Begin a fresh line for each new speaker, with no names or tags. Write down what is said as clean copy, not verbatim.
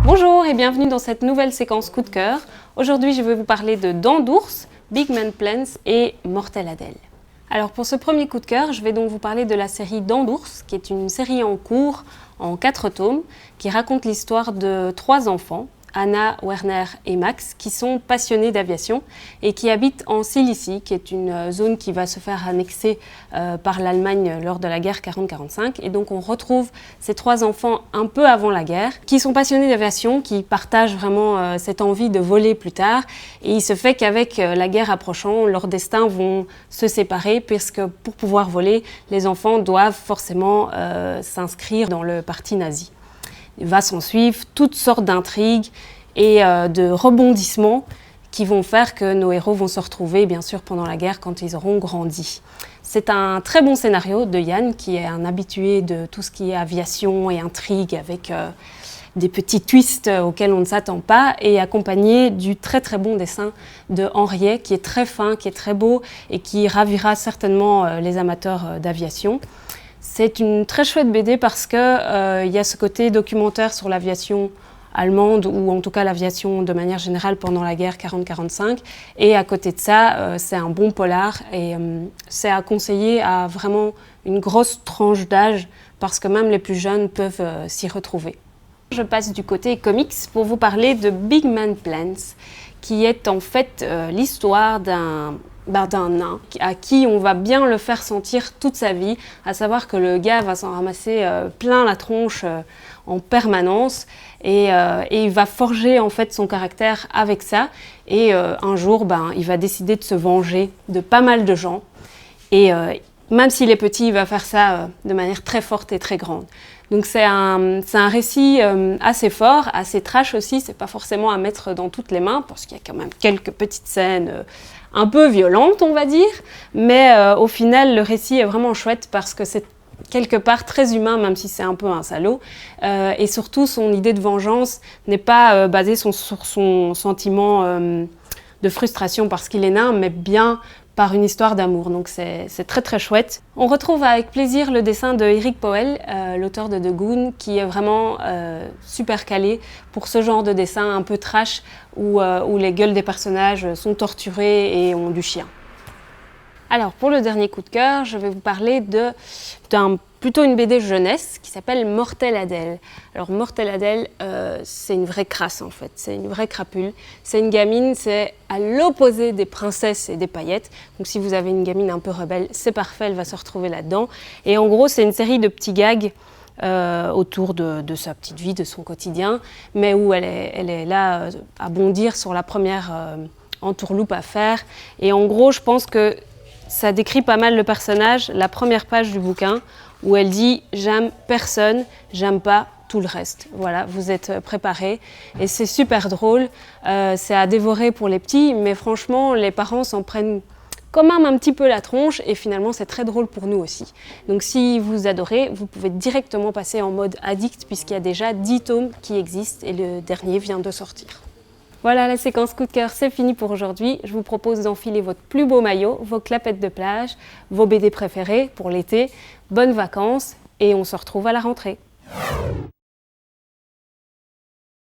Bonjour et bienvenue dans cette nouvelle séquence coup de cœur. Aujourd'hui, je vais vous parler de Dents d'ours, Big Man Plans et Mortel Adèle. Alors pour ce premier coup de cœur, je vais donc vous parler de la série Dents d'ours, qui est une série en cours en 4 tomes, qui raconte l'histoire de 3 enfants, Anna, Werner et Max, qui sont passionnés d'aviation et qui habitent en Cilicie, qui est une zone qui va se faire annexer par l'Allemagne lors de la guerre 40-45. Et donc on retrouve ces 3 enfants un peu avant la guerre, qui sont passionnés d'aviation, qui partagent vraiment cette envie de voler plus tard. Et il se fait qu'avec la guerre approchant, leurs destins vont se séparer, puisque pour pouvoir voler, les enfants doivent forcément s'inscrire dans le parti nazi. Il va s'en suivre toutes sortes d'intrigues et de rebondissements qui vont faire que nos héros vont se retrouver, bien sûr, pendant la guerre quand ils auront grandi. C'est un très bon scénario de Yann, qui est un habitué de tout ce qui est aviation et intrigue, avec des petits twists auxquels on ne s'attend pas, et accompagné du très très bon dessin de Henriet, qui est très fin, qui est très beau et qui ravira certainement les amateurs d'aviation. C'est une très chouette BD parce qu'il y a ce côté documentaire sur l'aviation allemande, ou en tout cas l'aviation de manière générale pendant la guerre 40-45. Et à côté de ça, c'est un bon polar et c'est à conseiller à vraiment une grosse tranche d'âge parce que même les plus jeunes peuvent s'y retrouver. Je passe du côté comics pour vous parler de Big Man Plans, qui est en fait l'histoire d'un nain à qui on va bien le faire sentir toute sa vie, à savoir que le gars va s'en ramasser plein la tronche en permanence et il va forger en fait son caractère avec ça et un jour il va décider de se venger de pas mal de gens et même s'il est petit, il va faire ça de manière très forte et très grande. Donc c'est un récit assez fort, assez trash aussi, c'est pas forcément à mettre dans toutes les mains parce qu'il y a quand même quelques petites scènes un peu violentes, on va dire, mais au final le récit est vraiment chouette parce que c'est quelque part très humain, même si c'est un peu un salaud, et surtout son idée de vengeance n'est pas basée sur son sentiment de frustration parce qu'il est nain, mais bien par une histoire d'amour, donc c'est très très chouette. On retrouve avec plaisir le dessin de Eric Powell, l'auteur de The Goon, qui est vraiment super calé pour ce genre de dessin un peu trash où les gueules des personnages sont torturées et ont du chien. Alors pour le dernier coup de cœur, je vais vous parler plutôt une BD jeunesse qui s'appelle Mortel Adèle. Alors Mortel Adèle, c'est une vraie crasse en fait, c'est une vraie crapule. C'est une gamine, c'est à l'opposé des princesses et des paillettes. Donc si vous avez une gamine un peu rebelle, c'est parfait, elle va se retrouver là-dedans. Et en gros, c'est une série de petits gags autour de sa petite vie, de son quotidien, mais où elle est là à bondir sur la première entourloupe à faire. Et en gros, je pense que ça décrit pas mal le personnage, la première page du bouquin, où elle dit « J'aime personne, j'aime pas tout le reste ». Voilà, vous êtes préparés. Et c'est super drôle, c'est à dévorer pour les petits, mais franchement, les parents s'en prennent quand même un petit peu la tronche, et finalement, c'est très drôle pour nous aussi. Donc si vous adorez, vous pouvez directement passer en mode addict, puisqu'il y a déjà 10 tomes qui existent, et le dernier vient de sortir. Voilà, la séquence coup de cœur, c'est fini pour aujourd'hui. Je vous propose d'enfiler votre plus beau maillot, vos clapettes de plage, vos BD préférés pour l'été. Bonnes vacances et on se retrouve à la rentrée.